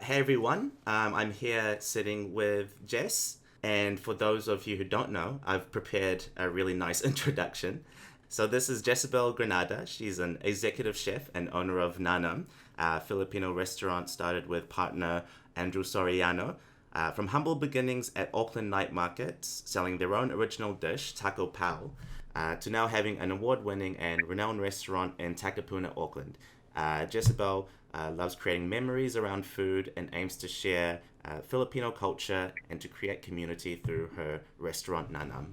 Hey everyone, I'm here sitting with Jess, and for those of you who don't know, I've prepared a really nice introduction. So this is Jezebel Granada. She's an executive chef and owner of Nanam, a Filipino restaurant started with partner Andrew Soriano. From humble beginnings at Auckland night markets, selling their own original dish, Taco Pal, to now having an award-winning and renowned restaurant in Takapuna, Auckland. Jezebel loves creating memories around food and aims to share Filipino culture and to create community through her restaurant Nanam.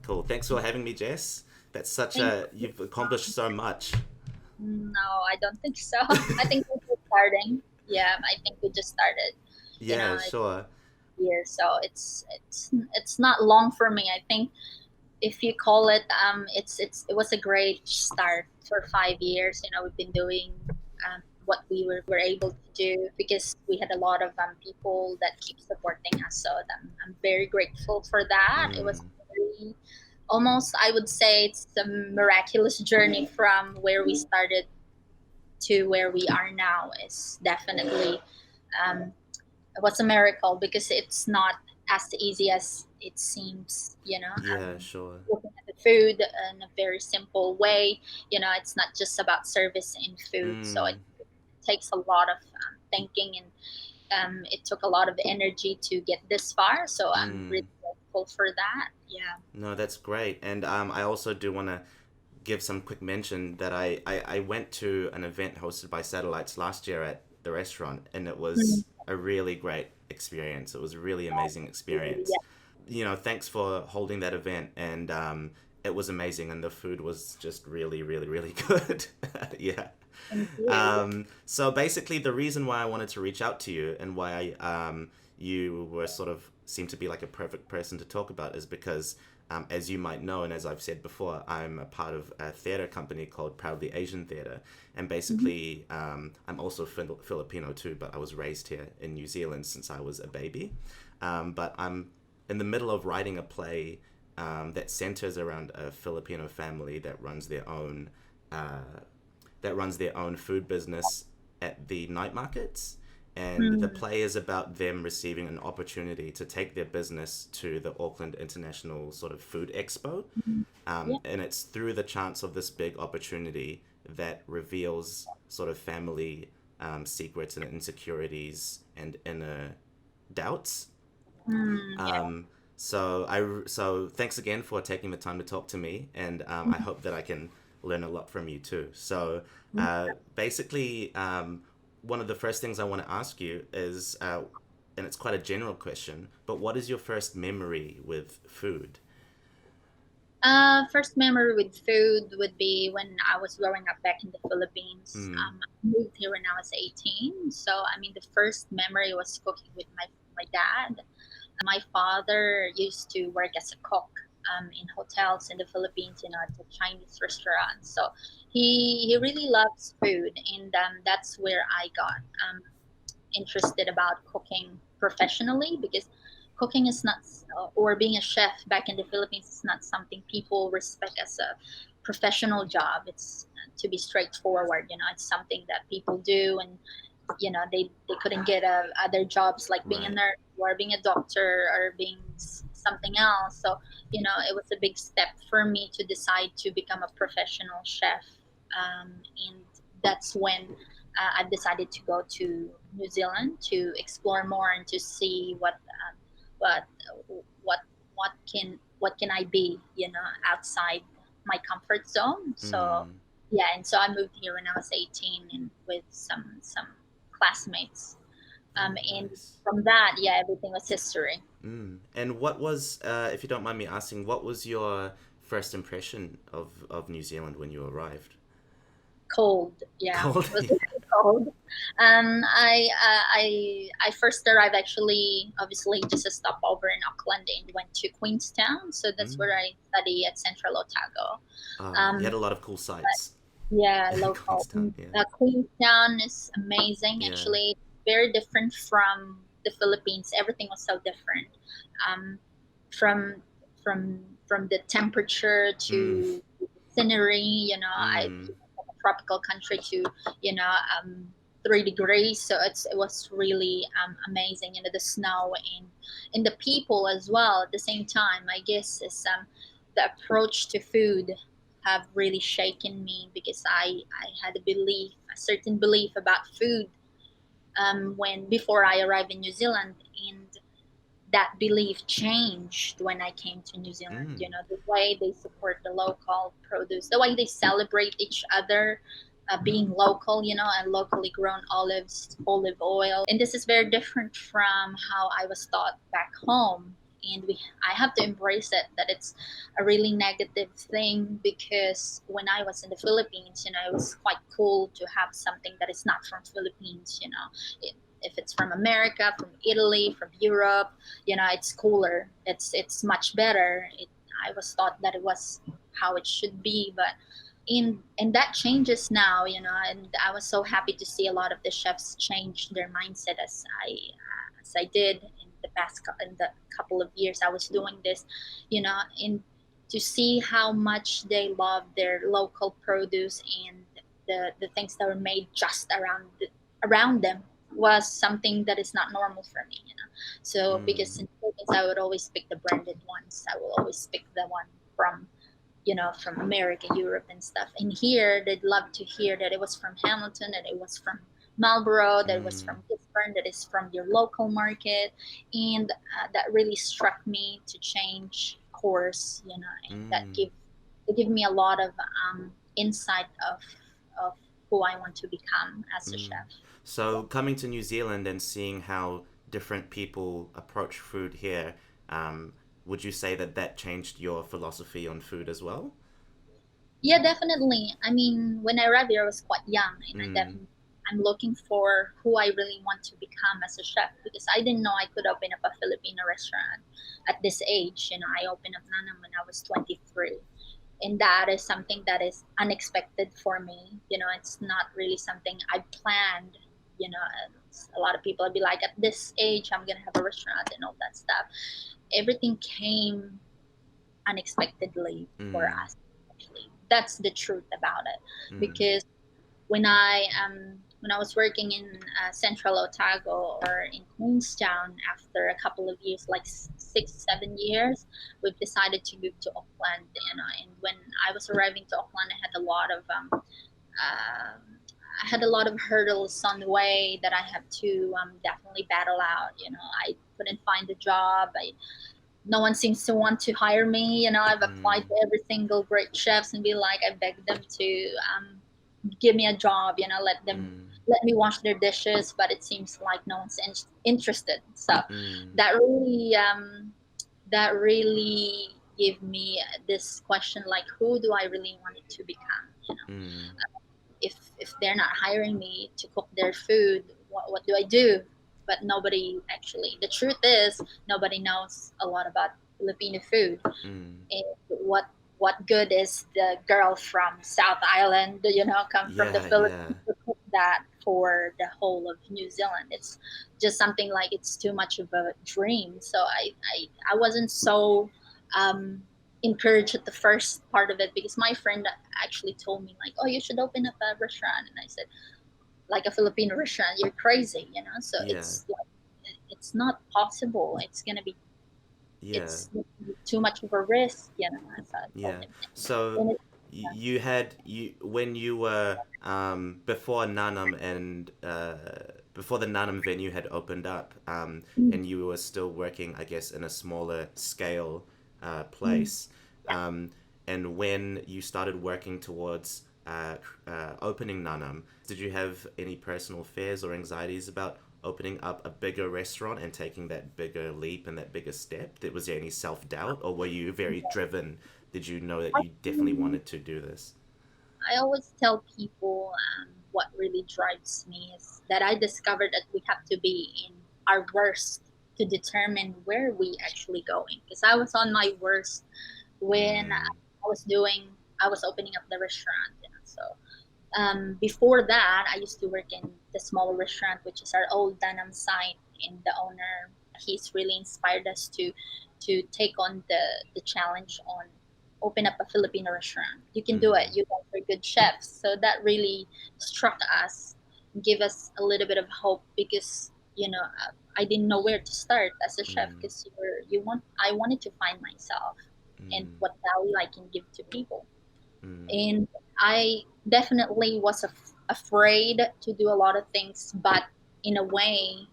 Cool. Thanks for having me, Jess. That's such Thank a you've accomplished so much. No, I don't think so. I think we're just starting. Yeah, I think we just started. Yeah, It's sure. here, so it's not long for me. I think if you call it, it was a great start for 5 years. We've been doing what we were able to do because we had a lot of people that keep supporting us. So I'm very grateful for that. It was Mm, very almost, I would say, it's a miraculous journey from where we started to where we are now. Is definitely um, it was a miracle because it's not as easy as it seems. yeah, sure. Looking at the food in a very simple way. It's not just about service in food, so it Mm, takes a lot of thinking, and it took a lot of energy to get this far. So I'm really mm. grateful for that. Yeah. No, that's great. And I also do want to give some quick mention that I went to an event hosted by Satellites last year at the restaurant, and it Mhm. was a really great experience. It was a really amazing experience. Yeah. Thanks for holding that event, and it was amazing, and the food was just really, really, really good. Yeah. Thank you. So basically, the reason why I wanted to reach out to you and why you were sort of seemed to be like a perfect person to talk about is because, as you might know, and as I've said before, I'm a part of a theater company called Proudly Asian Theater, and Mhm. basically, I'm also Filipino too, but I was raised here in New Zealand since I was a baby. But I'm in the middle of writing a play that centers around a Filipino family uh, that runs their own food business at the night markets. And the Mm. play is about them receiving an opportunity to take their business to the Auckland International sort of Food Expo. Mhm. Yeah. And it's through the chance of this big opportunity that reveals sort of family secrets and insecurities and inner doubts. Yeah. So thanks again for taking the time to talk to me, and I hope that I can learn a lot from you too. So Mhm. basically, one of the first things I want to ask you is, and it's quite a general question, but what is your first memory with food? First memory with food would be when I was growing up back in the Philippines. Mm, I moved here when I was 18. So, I mean, the first memory was cooking with my dad. My father used to work as a cook in hotels in the Philippines, at a Chinese restaurant. So he really loves food, and that's where I got interested about cooking professionally because cooking is not or being a chef back in the Philippines is not something people respect as a professional job. It's to be straightforward. It's something that people do, and they couldn't get other jobs like being a right. nurse or being a doctor or being something else. So it was a big step for me to decide to become a professional chef, and that's when I've decided to go to New Zealand to explore more and to see what what what can I be, outside my comfort zone. So Mm, yeah, and so I moved here when I was 18 and with some classmates. oh, And nice. from that, yeah, everything was history. And what was, if you don't mind me asking, what was your first impression of New Zealand when you arrived? Cold, yeah, Cold. it was Yeah. really cold. I first arrived actually, obviously, just a stopover in Auckland and went to Queenstown. So that's Mm. where I study at Central Otago. You had Um, a lot of cool sites. yeah, In local. Queenstown, yeah. Queenstown is amazing. Yeah. Actually, very different from the Philippines. Everything was so different. Um, from from the temperature Mm, to the scenery. I mm, from a tropical country to you know 3 degrees, so it was really amazing. The snow and the people as well at the same time. I guess is the approach to food have really shaken me, because I had a certain belief about food when before I arrived in New Zealand, and that belief changed when I came to New Zealand. Mm. The way they support the local produce, the way they celebrate each other, being local, and locally grown olives, olive oil. And this is very different from how I was taught back home. And I have to embrace it, that it's a really negative thing, because when I was in the Philippines, it was quite cool to have something that is not from Philippines. If it's from America, from Italy, from Europe, it's cooler. It's much better. I was taught that it was how it should be, but and that changes now, and I was so happy to see a lot of the chefs change their mindset as I did in the couple of years I was doing this, and to see how much they love their local produce, and the things that were made just around them was something that is not normal for me. So because Mm. in Philippines I would always pick the branded ones. I will always pick the one from from America, Europe, and stuff. And here, they'd love to hear that it was from Hamilton, that it was from Marlborough, that it was Mm. from Gisborne, that is from your local market. And that really struck me to change course, and Mm. they give me a lot of insight of who I want to become as a Mm. chef. So coming to New Zealand and seeing how different people approach food here, um, would you say that that changed your philosophy on food as well? Yeah, definitely. I mean, when I arrived here, I was quite young, and Mm. I'm looking for who I really want to become as a chef, because I didn't know I could open up a Filipino restaurant at this age. I opened up Nanam when I was 23, and that is something that is unexpected for me. It's not really something I planned. A lot of people would be like, at this age, I'm gonna have a restaurant and all that stuff. Everything came unexpectedly for Mm. us. Actually, that's the truth about it. Mm. Because when I was working in Central Otago or in Queenstown, after a couple of years, like 6 7 years, we've decided to move to Auckland. And when I was arriving to Auckland, I had a lot of hurdles on the way that I had to definitely battle out. I couldn't find a job. No one seems to want to hire me. I've applied Mm. to every single great chefs and be like, I begged them to give me a job. Mm. Let me wash their dishes, but it seems like no one's interested. So Mm. that really that really gave me this question, like, who do I really want it to become? Mm. If they're not hiring me to cook their food, what do I do? But nobody actually. The truth is, nobody knows a lot about Filipino food. Mm. And what good is the girl from South Island, come from the Yeah, yeah. Philippines to cook that for the whole of New Zealand? It's just something like it's too much of a dream. So I wasn't so um, encouraged at the first part of it, because my friend actually told me like, oh, you should open up a restaurant, and I said, like a Filipino restaurant, you're crazy. So Yeah. it's like, it's not possible. Yeah. It's too much of a risk, as I told Yeah. him. So And you had you when you were before Nanam and before the Nanam venue had opened up, mm, and you were still working, I guess, in a smaller scale mm, place. Um, and when you started working towards opening Nanam, did you have any personal fears or anxieties about opening up a bigger restaurant and taking that bigger leap and that bigger step? Was there any self doubt, or were you very driven? Did you know that you definitely actually, wanted to do this? I always tell people what really drives me is that I discovered that we have to be in our worst to determine where we actually going. Because I was on my worst when Mm. I was opening up the restaurant. So before that, I used to work in the small restaurant, which is our old Danam site. And the owner, he's really inspired us to take on the challenge on open up a Filipino restaurant. You can do it. Mm. You guys are good chefs. So that really struck us. give us a little bit of hope because I didn't know where to start as a chef Mm, because you want I wanted to find myself and mm, what value I can give to people. mm, And I definitely was afraid to do a lot of things, but in a way,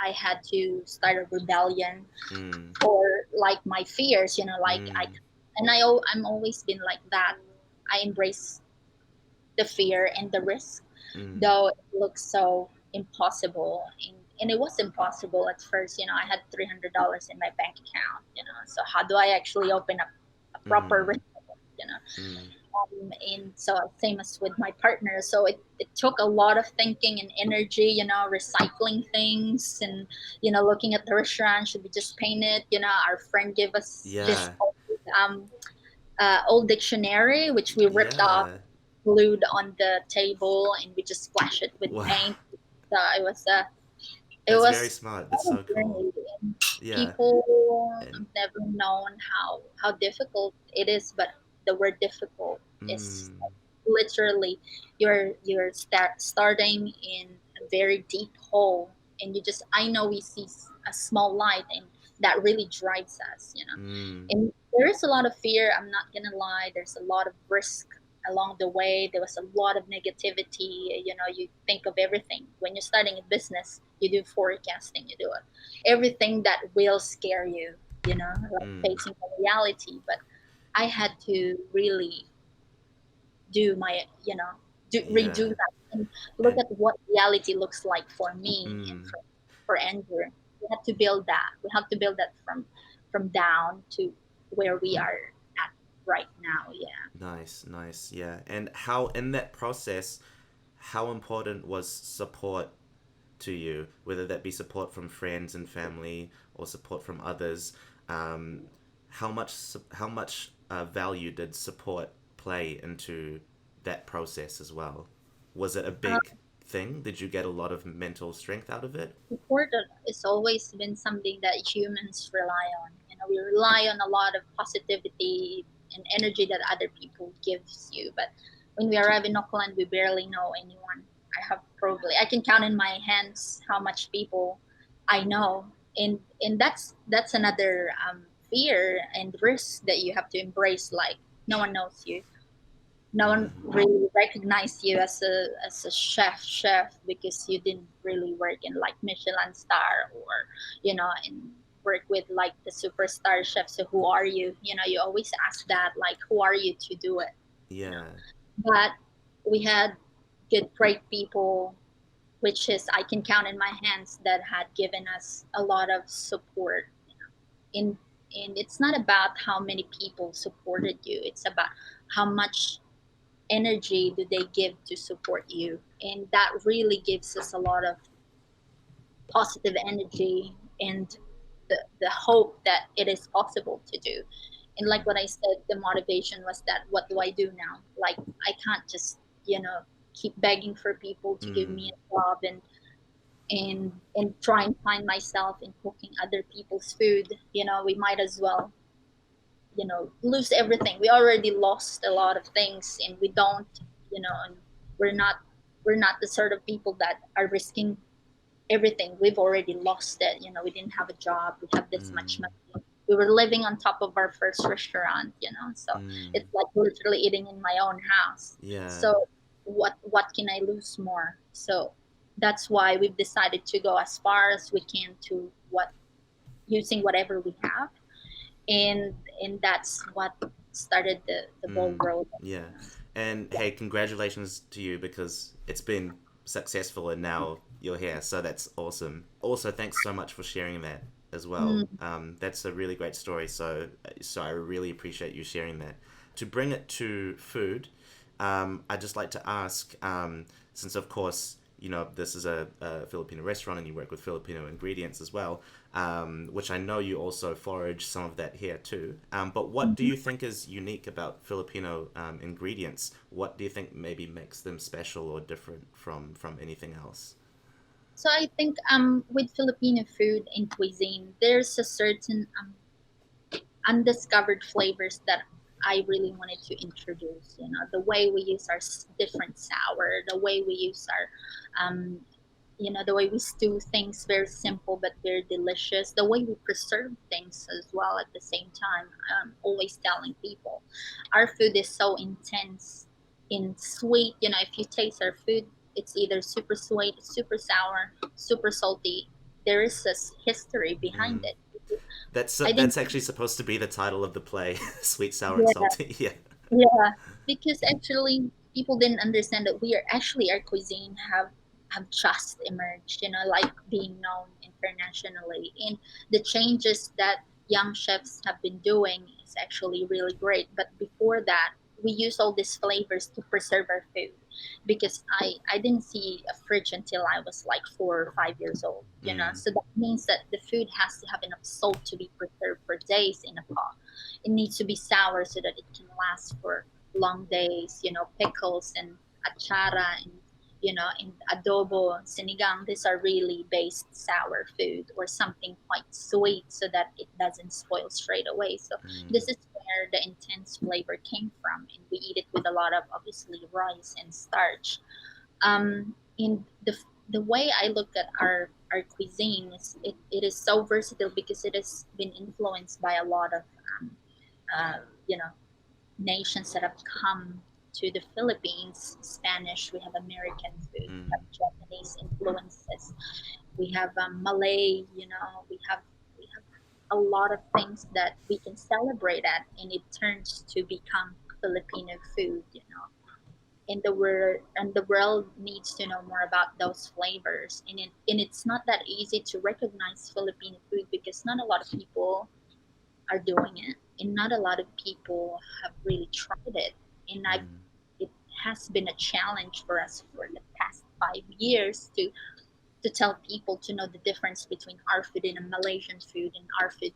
I had to start a rebellion mm, or like my fears, like mm, I'm always been like that. I embrace the fear and the risk, mm. though it looks so impossible. And it was impossible at first. I had $300 in my bank account. So how do I actually open up a proper Mm, restaurant? mm, And so same as with my partner, so it took a lot of thinking and energy, recycling things and looking at the restaurant, should we just paint it? Our friend gave us this yeah, um, old dictionary which we ripped off, yeah. glued on the table, and we just splashed it with Wow, paint. So it that's very was smart. That's quite so a cool. journey. And Yeah, people and have never known how difficult it is, but the word difficult is mm, literally you're starting in a very deep hole, and I know we see a small light, and that really drives us. mm, And there is a lot of fear, I'm not gonna lie. There's a lot of risk along the way. There was a lot of negativity. You think of everything when you're starting a business. You do forecasting, you do it, everything that will scare you, like mm, facing the reality. But I had to really do my redo yeah, that and look and at what reality looks like for me and mm. for Andrew. We have to build that from down to where we are at right now. Yeah. Nice, nice, yeah. And how in that process, how important was support to you, whether that be support from friends and family or support from others? Um, how much value did support play into that process as well? Was it a big thing? Did you get a lot of mental strength out of it? Support has always been something that humans rely on. We rely on a lot of positivity and energy that other people gives you. But when we arrive in Auckland, we barely know anyone. I can count in my hands how much people I know, and that's another fear and risk that you have to embrace. Like, no one knows you, no one Mm, really recognized you as a chef because you didn't really work in like Michelin star, or and work with like the superstar chefs. So who are you? You always ask that, like, who are you to do it? you know yeah. but we had good, great people, which is I can count in my hands, that had given us a lot of support. In and it's not about how many people supported you, it's about how much energy do they give to support you, and that really gives us a lot of positive energy and the hope that it is possible to do. And like what I said, the motivation was that, what do I do now? Like, I can't just keep begging for people to give Mm, me a job, and try and find myself in cooking other people's food. We might as well lose everything. We already lost a lot of things, and we don't and we're not we're not the sort of people that are risking everything. We've already lost it. We didn't have a job, we have this much mm, money, we were living on top of our first restaurant. So mm, it's like literally eating in my own house. yeah. So what can I lose more? So that's why we've decided to go as far as we can to what using whatever we have, and that's what started the ball Mm, rolling. yeah. And hey, congratulations to you because it's been successful and now you're here. So that's awesome. Also, thanks so much for sharing that as well. Mm. That's a really great story. So I really appreciate you sharing that. To bring it to food, I'd just like to ask, since of course this is a Filipino restaurant and you work with Filipino ingredients as well, which I know you also forage some of that here too. But what do Mhm. you think is unique about Filipino ingredients? What do you think maybe makes them special or different from anything else? So I think with Filipino food and cuisine, there's a certain undiscovered flavors that I really wanted to introduce, the way we use our different sour, the way we use our the way we stew things, very simple but very delicious, the way we preserve things as well at the same time. Always telling people our food is so intense in sweet. If you taste our food, it's either super sweet, super sour, super salty. There is this history behind Mm. it. I didn't. That's actually supposed to be the title of the play, Sweet, Sour, and Yeah, Salty. Yeah. yeah, because actually people didn't understand that we are actually, our cuisine have just emerged, like being known internationally, and the changes that young chefs have been doing is actually really great. But before that, we use all these flavors to preserve our food, because I didn't see a fridge until I was like 4 or 5 years old, Mm. so that means that the food has to have enough salt to be preserved for days in a pot. It needs to be sour so that it can last for long days. Pickles and achara and adobo, sinigang, these are really based sour food, or something quite sweet so that it doesn't spoil straight away. So Mm. this is where the intense flavor came from, and we eat it with a lot of, obviously, rice and starch. In the way I look at our cuisine is, it is so versatile because it has been influenced by a lot of um, uh, you know nations that have come to the Philippines. Spanish, we have American food, we Mm. have Japanese influences, we have Malay. We have a lot of things that we can celebrate at, and it turns to become Filipino food. And the world needs to know more about those flavors, and it's not that easy to recognize Filipino food because not a lot of people are doing it, and not a lot of people have really tried it. And Mm. it has been a challenge for us for the past 5 years to tell people to know the difference between our food and a Malaysian food, and our food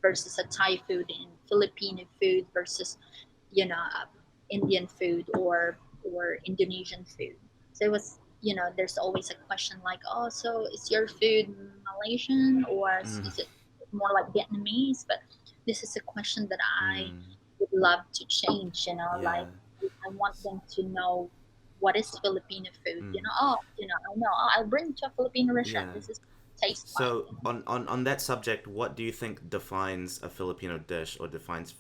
versus a Thai food, and Filipino food versus Indian food, or Indonesian food. So it was, there's always a question like, oh, so is your food Malaysian, or Mm. is it more like Vietnamese? But this is a question that I Mm. would love to change. Yeah. Like, I want them to know what is Filipino food. Mm. I know. Oh, I'll bring to a Filipino restaurant. Yeah. This is taste like. So on that subject, what do you think defines a Filipino dish or defines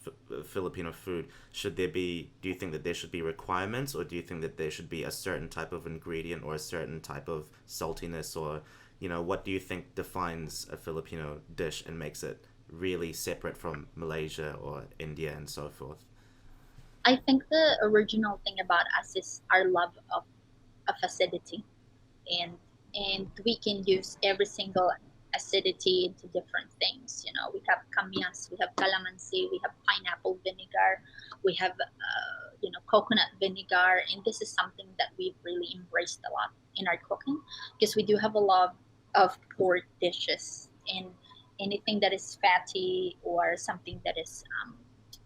Filipino food? Should there be? Do you think that there should be requirements, or do you think that there should be a certain type of ingredient or a certain type of saltiness, or what do you think defines a Filipino dish and makes it really separate from Malaysia or India and so forth? I think the original thing about us is our love of acidity, and we can use every single acidity into different things. We have kamyas, we have calamansi, we have pineapple vinegar, we have coconut vinegar, and this is something that we've really embraced a lot in our cooking, because we do have a lot of pork dishes, and anything that is fatty or something that is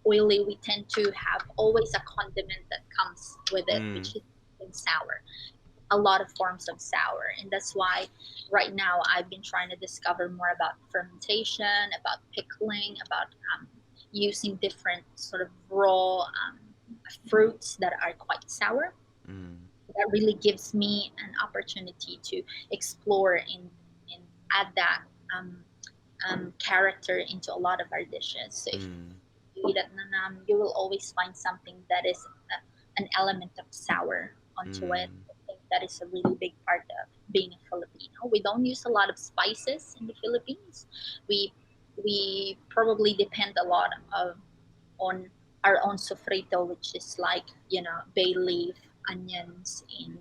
oily, we tend to have always a condiment that comes with it, Mm. which is sour, a lot of forms of sour. And that's why right now I've been trying to discover more about fermentation, about pickling, about using different sort of raw fruits that are quite sour. Mm. That really gives me an opportunity to explore and add that um, character into a lot of our dishes. So if Mm. you eat at Nanam, you will always find something that is an element of sour onto it. Mm. I think that is a really big part of being a Filipino. We don't use a lot of spices in the Philippines. We probably depend a lot of on our own sofrito, which is like bay leaf, onions, and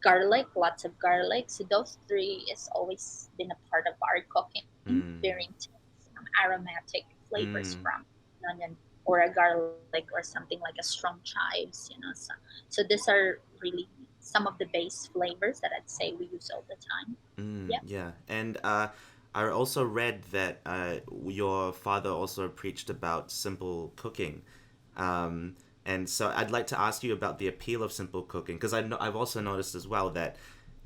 garlic. Lots of garlic. So those three has always been a part of our cooking. Very Mm. intense, aromatic flavors Mm. from an onion or a garlic or something like a strong chives. So these are really some of the base flavors that I'd say we use all the time. Mm, Yeah. yeah, and I also read that your father also preached about simple cooking, and so I'd like to ask you about the appeal of simple cooking, because I've also noticed as well that,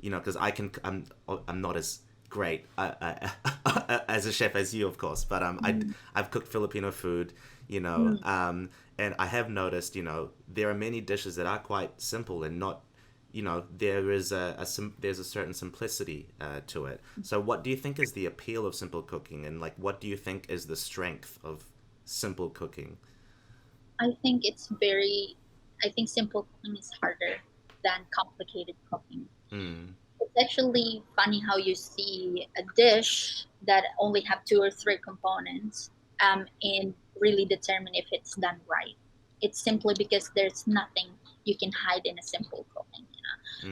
because I'm not as great as a chef as you, of course, but Mm, I've cooked Filipino food, you know, mm. and I have noticed, you know, there are many dishes that are quite simple and not, you know, there is there's a certain simplicity to it. So, what do you think is the appeal of simple cooking, and like, what do you think is the strength of simple cooking? I think it's very, I think simple cooking is harder than complicated cooking. Mm, It's actually funny how you see a dish that only have two or three components, and really determine if it's done right. It's simply because there's nothing you can hide in a simple cooking.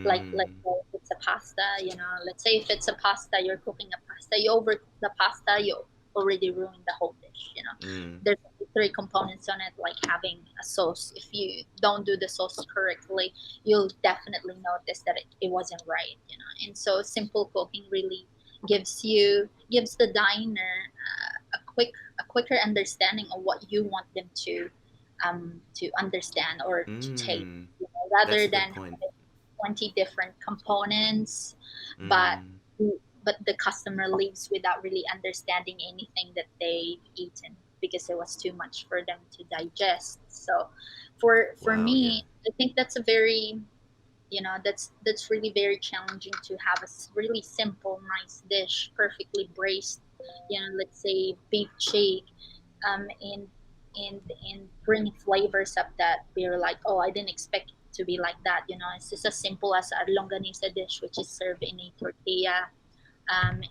Like let's mm, say if it's a pasta, let's say if it's a pasta, you're cooking a pasta, you overcook the pasta, you already ruined the whole dish. mm. There's only three components on it, like having a sauce. If you don't do the sauce correctly, you'll definitely notice that it wasn't right. And so simple cooking really gives the diner a quicker understanding of what you want them to understand or to take, Mm. That's rather a good than point. 20 different components, but Mm. but the customer leaves without really understanding anything that they've eaten because it was too much for them to digest. So for Wow, yeah. me, I think that's a very, that's really very challenging to have a really simple nice dish, perfectly braised, let's say beef cheek, and and bring flavors up that we're like, oh, I didn't expect it to be like that. It's just as simple as a longanisa dish, which is served in a tortilla, and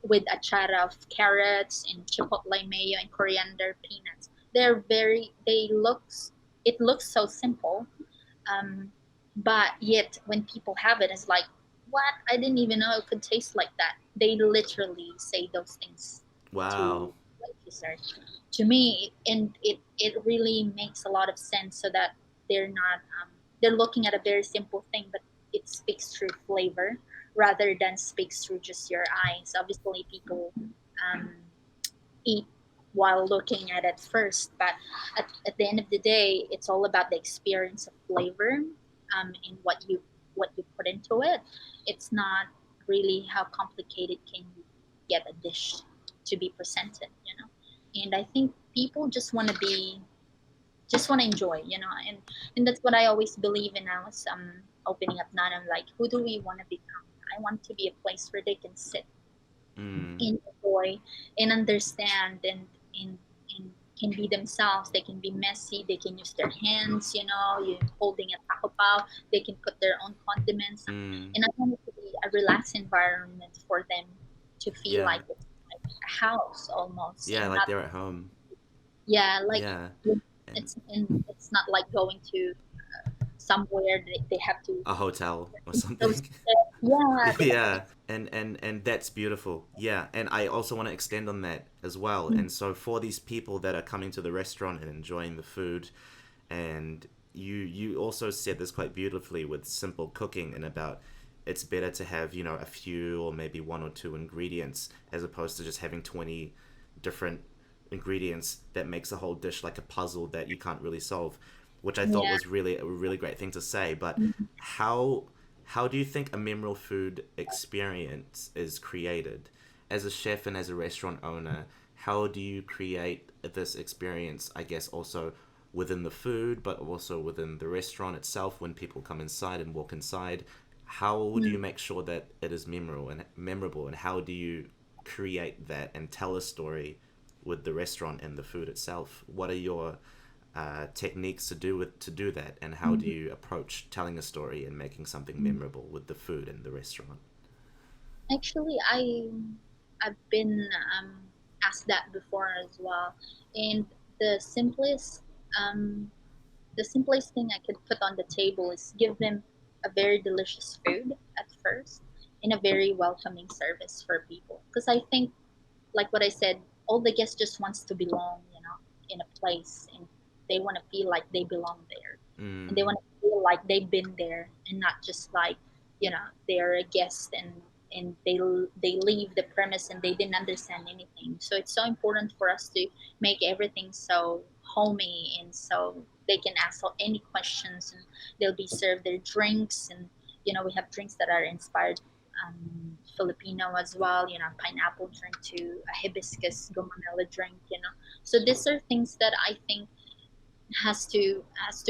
with achara of carrots and chipotle mayo and coriander peanuts. It looks so simple, um, but yet when people have it, it's like, what? I didn't even know it could taste like that. They literally say those things Wow. to dessert. To me, and it really makes a lot of sense, so that they're not they're looking at a very simple thing, but it speaks through flavor rather than speaks through just your eyes. Obviously, people um, eat while looking at it first, but at the end of the day, it's all about the experience of flavor, and what you put into it. It's not really how complicated can you get a dish to be presented. And I think people just want to enjoy, and that's what I always believe in. I was opening up now. I'm like, who do we want to become? I want to be a place where they can sit Mm. enjoy and understand, and and can be themselves. They can be messy. They can use their hands. You holding a taco pao. They can put their own condiments, Mm. and I want it to be a relaxed environment for them to feel Yeah. like it's like a house almost, Yeah, and like not, they're at home. yeah, like Yeah. And it's not like going to somewhere they have to a hotel or those, something. yeah, they have to. Yeah. And that's beautiful. Yeah. And I also want to extend on that as well. Mm, And so for these people that are coming to the restaurant and enjoying the food, and you also said this quite beautifully with simple cooking and about it's better to have, you know, a few or maybe one or two ingredients as opposed to just having 20 different ingredients that makes a whole dish like a puzzle that you can't really solve, which I thought yeah. was really a really great thing to say. But Mm, how how do you think a memorable food experience is created? As a chef and as a restaurant owner, how do you create this experience, I guess, also within the food, but also within the restaurant itself when people come inside and walk inside? How do you mm. make sure that it is memorable, and how do you create that and tell a story with the restaurant and the food itself? What are your techniques to do that, and how do Mm. you approach telling a story and making something Mm. memorable with the food and the restaurant? Actually, I've been asked that before as well, and the simplest um, the simplest thing I could put on the table is give them a very delicious food at first, and a very welcoming service for people. Because I think, like what I said, all the guests just wants to belong, in a place, and they want to feel like they belong there, and they Mm, want to feel like they've been there, and not just like, they're a guest, and they leave the premise and they didn't understand anything. So it's so important for us to make everything so homey, and so they can ask any questions, and they'll be served their drinks, and we have drinks that are inspired Filipino as well, pineapple drink to a hibiscus gumamela drink, so these are things that I think has to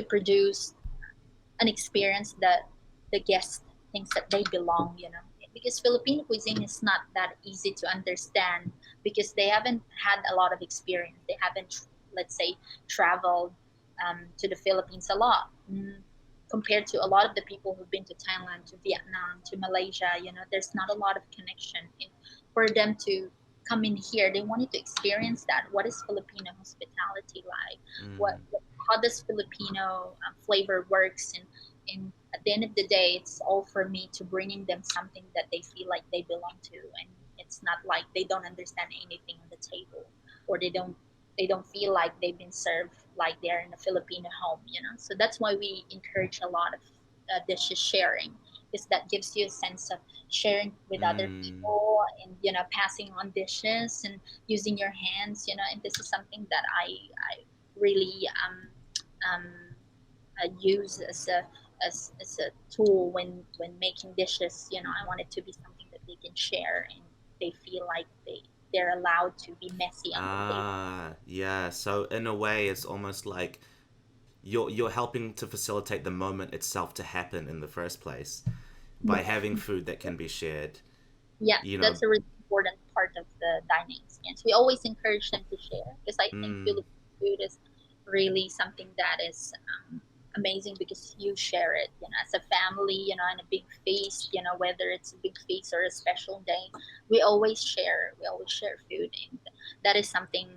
produce an experience that the guest thinks that they belong, because Filipino cuisine is not that easy to understand because they haven't had a lot of experience. They haven't, let's say, traveled to the Philippines a lot. Compared to a lot of the people who've been to Thailand, to Vietnam, to Malaysia, there's not a lot of connection. For them to come in here, they wanted to experience that. What is Filipino hospitality like? Mm. What how does Filipino flavor works? And at the end of the day, it's all for me to bringing them something that they feel like they belong to, and it's not like they don't understand anything on the table, or they don't feel like they've been served like they're in a Filipino home. So that's why we encourage a lot of dishes sharing, because that gives you a sense of sharing with other Mm. people, and passing on dishes and using your hands. And this is something that I really um, use as a tool when making dishes. I want it to be something that they can share, and they feel like they're allowed to be messy on the table. Ah, yeah. So in a way, it's almost like you're helping to facilitate the moment itself to happen in the first place by Yes. having food that can be shared. Yeah, You know. that's a really important part of the dining experience. We always encourage them to share, because I think Mm. Filipino food is really something that is amazing, because you share it, as a family, in a big feast, whether it's a big feast or a special day, we always share. We always share food, and that is something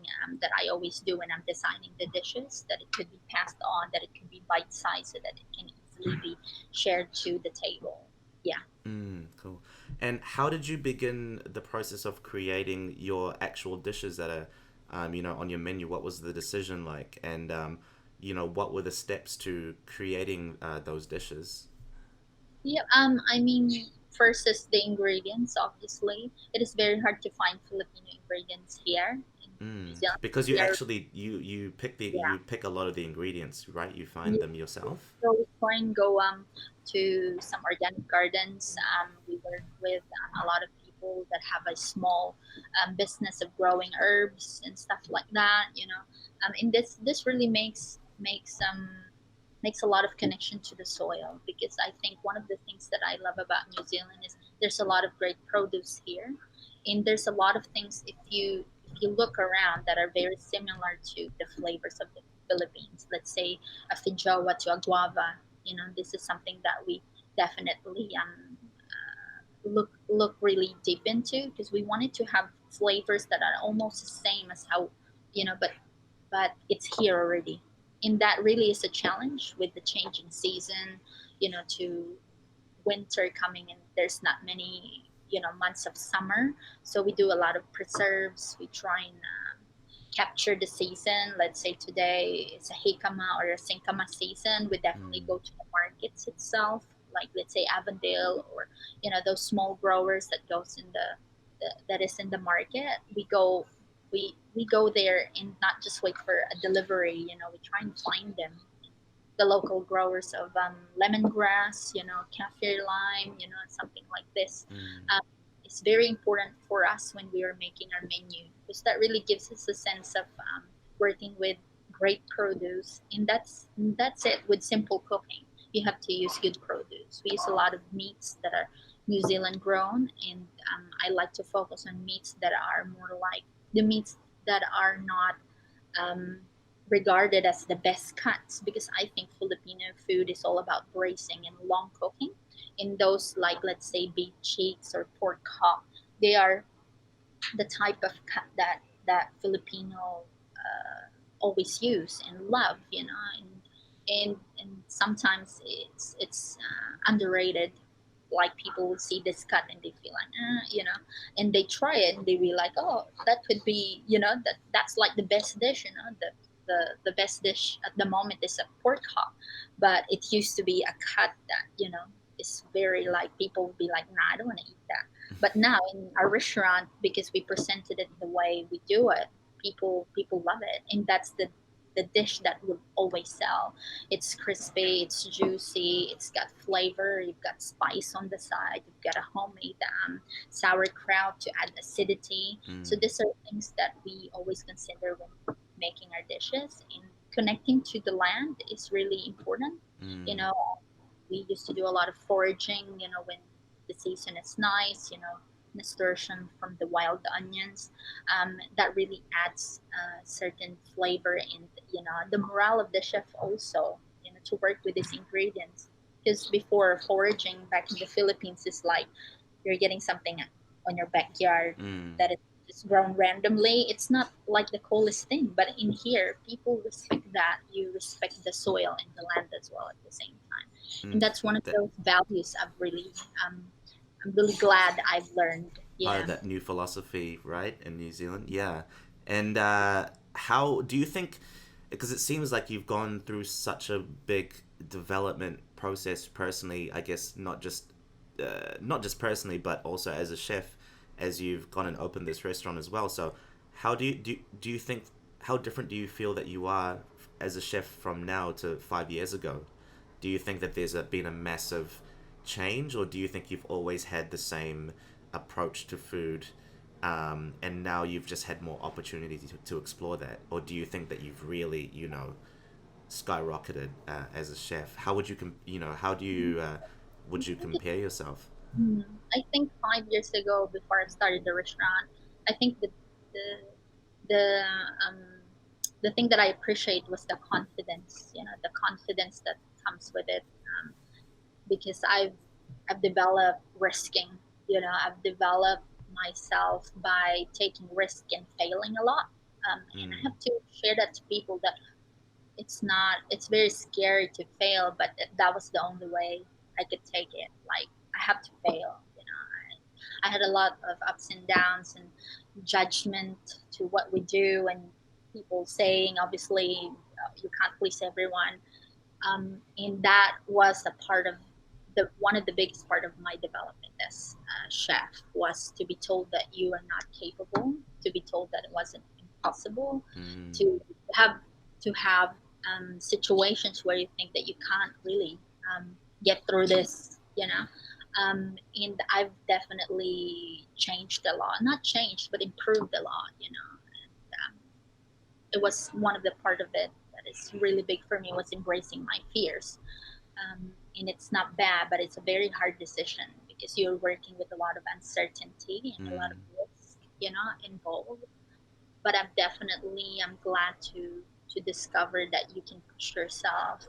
that I always do when I'm designing the dishes. That it could be passed on, that it could be bite sized, so that it can easily be shared to the table. Yeah. Mm, cool. And how did you begin the process of creating your actual dishes that are, on your menu? What was the decision like? And, what were the steps to creating those dishes? Yeah, I mean, first is the ingredients. Obviously, it is very hard to find Filipino ingredients here in New Mm. Zealand. Because you We are, actually you yeah, pick a lot of the ingredients, right? You find yeah. them yourself. So we try and go to some organic gardens. We work with a lot of people that have a small business of growing herbs and stuff like that. And this really makes a lot of connection to the soil, because I think one of the things that I love about New Zealand is there's a lot of great produce here, and there's a lot of things, if you look around, that are very similar to the flavors of the Philippines. Let's say a feijoa to a guava. This is something that we definitely look really deep into, because we wanted to have flavors that are almost the same as how, but it's here already. And that really is a challenge with the changing season, to winter coming in. There's not many, months of summer. So we do a lot of preserves. We try and capture the season. Let's say today it's a Hikama or a Sinkama season. We definitely Mm. go to the markets itself, like let's say Avondale, or those small growers that goes in that is in the market. We go there and not just wait for a delivery. We try and find them. The local growers of lemongrass, kaffir lime, something like this. Mm. It's very important for us when we are making our menu, because that really gives us a sense of working with great produce, and that's it with simple cooking. You have to use good produce. We use a lot of meats that are New Zealand grown, and I like to focus on meats that are more like the meats that are not um, regarded as the best cuts, because I think Filipino food is all about braising and long cooking. In those, like let's say beef cheeks or pork hop, they are the type of cut that Filipino always use and love, and sometimes it's underrated. Like people will see this cut and they feel like, and they try it and they be like, oh, that could be, that's like the best dish, the best dish at the moment is a pork hop, but it used to be a cut that is very like people would be like, nah, I don't want to eat that. But now in our restaurant, because we presented it the way we do it, people love it, and that's the dish that would always sell. It's crispy, it's juicy, it's got flavor, you've got spice on the side, you've got a homemade sauerkraut to add acidity. So Mm, these are things that we always consider when making our dishes. And connecting to the land is really important. You mm, know, we used to do a lot of foraging, when the season is nice, nasturtium from the wild onions. That really adds certain flavor and, the morale of the chef also, to work with these ingredients. Because before foraging back in the Philippines is like you're getting something on your backyard mm. that is just grown randomly. It's not like the coolest thing, but in here, people respect that. You respect the soil and the land as well at the same time, and Mm. that's one of That those values um, I'm really glad I've learned. part of Yeah. that new philosophy, right, in New Zealand. Yeah, and how do you think? Because it seems like you've gone through such a big development process personally. I guess not just personally, but also as a chef, as you've gone and opened this restaurant as well. So, how do you think? How different do you feel that you are as a chef from now to 5 years ago? Do you think that been a massive change, or do you think you've always had the same approach to food, and now you've just had more opportunity to explore that? Or do you think that you've really, skyrocketed as a chef? How would you, how do you, would you compare yourself? Hmm. I think 5 years ago, before I started the restaurant, I think the the um, the thing that I appreciate was the confidence. The confidence that comes with it. Because I've developed risking. I've developed myself by taking risk and failing a lot. And I Mm, have to share that to people that it's very scary to fail, but that was the only way I could take it. Like, I have to fail. I had a lot of ups and downs and judgment to what we do, and people saying, obviously, you can't please everyone. And that was a part of the one of the biggest part of my development as a chef, was to be told that you are not capable, to be told that it wasn't impossible, mm, to have situations where you think that you can't really get through this. And I've definitely changed a lot, not changed, but improved a lot. It was one of the part of it that is really big for me, was embracing my fears. And it's not bad, but it's a very hard decision because you're working with a lot of uncertainty and a lot of mm, risk, involved. But I'm glad to discover that you can push yourself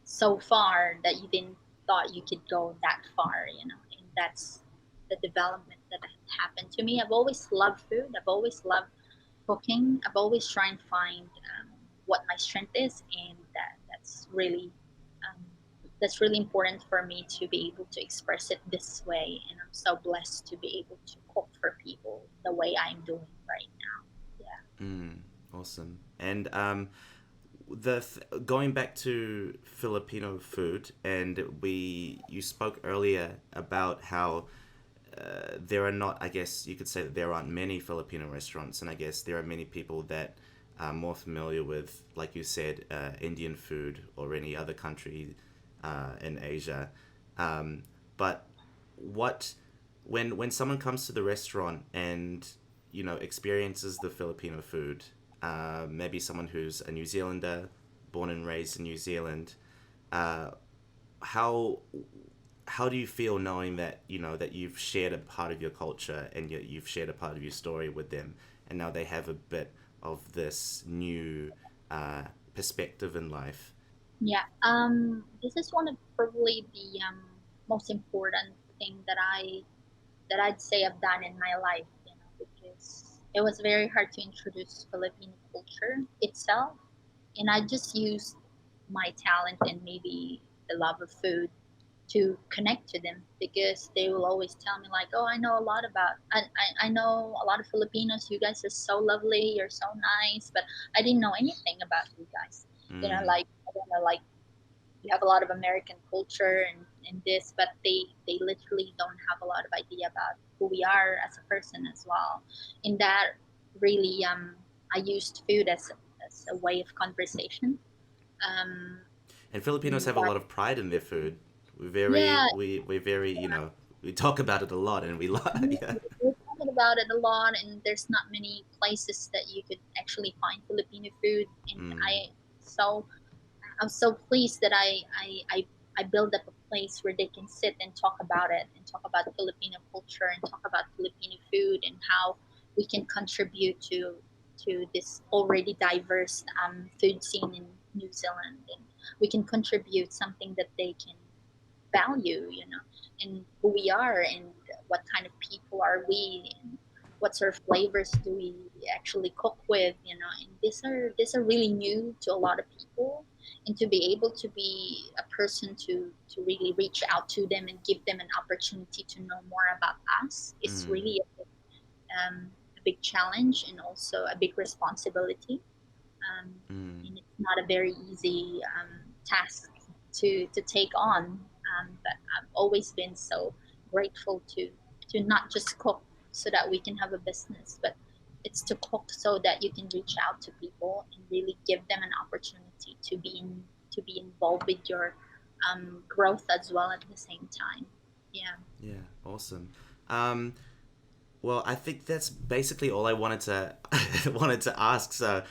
so far that you didn't thought you could go that far, and that's the development that happened to me. I've always loved food. I've always loved cooking. I've always tried to find what my strength is, and um, that's really important for me to be able to express it this way. And I'm so blessed to be able to cook for people the way I'm doing right now. mm. Awesome. And going back to Filipino food, and you spoke earlier about how there are not, I guess you could say that there aren't many Filipino restaurants, and I guess there are many people that are more familiar with, like you said, Indian food or any other country in Asia. But what when someone comes to the restaurant and experiences the Filipino food, maybe someone who's a New Zealander, born and raised in New Zealand, uh, how how do you feel knowing that that you've shared a part of your culture and you've shared a part of your story with them, and now they have a bit of this new perspective in life? Yeah. This is one of probably the most important thing that I'd say I've done in my life, because it was very hard to introduce Filipino culture itself, and I just used my talent and maybe the love of food to connect to them, because they will always tell me like, oh, I know a lot about I know a lot of Filipinos. You guys are so lovely, you're so nice, but I didn't know anything about you guys. Mm, Like, I don't know, like, you have a lot of American culture and this, but they literally don't have a lot of idea about who we are as a person as well. In that, really, I used food as it's a way of conversation. Um, And Filipinos have a but lot of pride in their food. yeah, We're very, we talk about it a lot, and we like, yeah. we're talking about it a lot, and there's not many places that you could actually find Filipino food. And Mm, so I'm so pleased that I build up a place where they can sit and talk about it and talk about Filipino culture and talk about Filipino food and how we can contribute to this already diverse food scene in New Zealand, and we can contribute something that they can value, and who we are and what kind of people are we, and what sort of flavors do we actually cook with, and these are really new to a lot of people, and to be able to be a person to really reach out to them and give them an opportunity to know more about us is mm, really a big challenge and also a big responsibility, um, mm. and it's not a very easy task to take on. But I've always been so grateful to not just cook so that we can have a business, but it's to cook so that you can reach out to people and really give them an opportunity to be involved with your growth as well at the same time. Yeah. Yeah, awesome. Um, well, I think that's basically all I wanted to wanted to ask. So,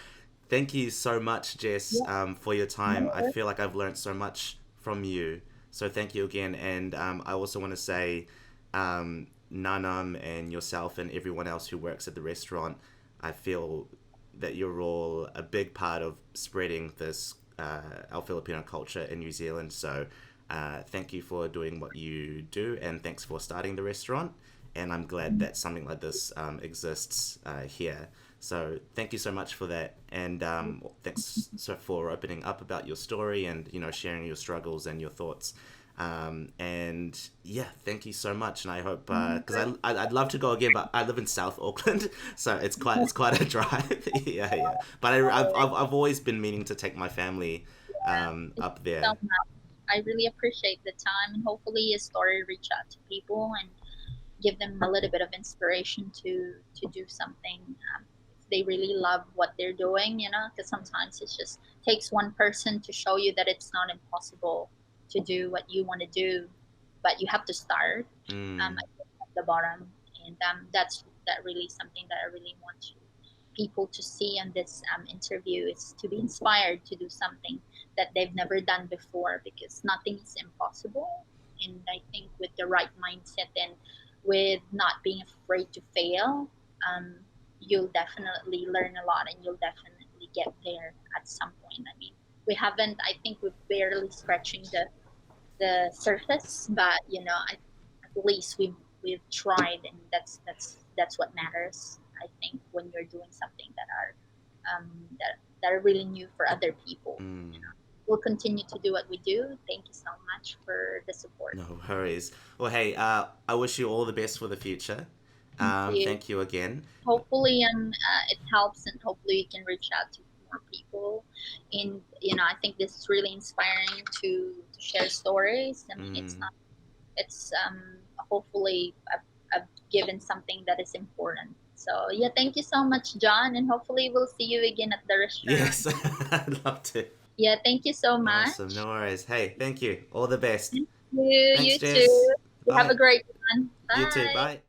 thank you so much, Jess, Yeah. for your time. I No, feel like I've learned so much from you. So thank you again. And I also want to say, Nanam and yourself and everyone else who works at the restaurant, I feel that you're all a big part of spreading this our Filipino culture in New Zealand. So thank you for doing what you do, and thanks for starting the restaurant. And I'm glad that something like this exists here. So thank you so much for that, and thanks so for opening up about your story and sharing your struggles and your thoughts. And yeah, thank you so much, and I hope because I'd love to go again, but I live in South Auckland, so it's quite a drive. Yeah, yeah. But I've always been meaning to take my family thank up you so there. much. I really appreciate the time, and hopefully your story reach out to people and give them a little bit of inspiration to do something, if they really love what they're doing, because sometimes it just takes one person to show you that it's not impossible to do what you want to do, but you have to start Mm, at the bottom, and that really something that I really want people to see on this interview is to be inspired to do something that they've never done before, because nothing is impossible. And I think with the right mindset and with not being afraid to fail, um, you'll definitely learn a lot and you'll definitely get there at some point. I mean, we haven't, I think we're barely scratching the surface, but at least we've tried, and that's what matters. I think when you're doing something that are really new for other people, mm. we'll continue to do what we do. Thank you so much for the support. No worries. Well, hey, I wish you all the best for the future. Thank you. Thank you again. Hopefully, it helps, and hopefully you can reach out to more people. And I think this is really inspiring to share stories. I mean, it's Mm. not it's hopefully I've given something that is important. So yeah, thank you so much, John, and hopefully we'll see you again at the restaurant. Yes, I'd love to. Yeah, thank you so Awesome. much. No worries. Hey, thank you. All the best. Thank you. Thanks, You too. Jess. You have Bye. a great one. You too. Bye. Bye.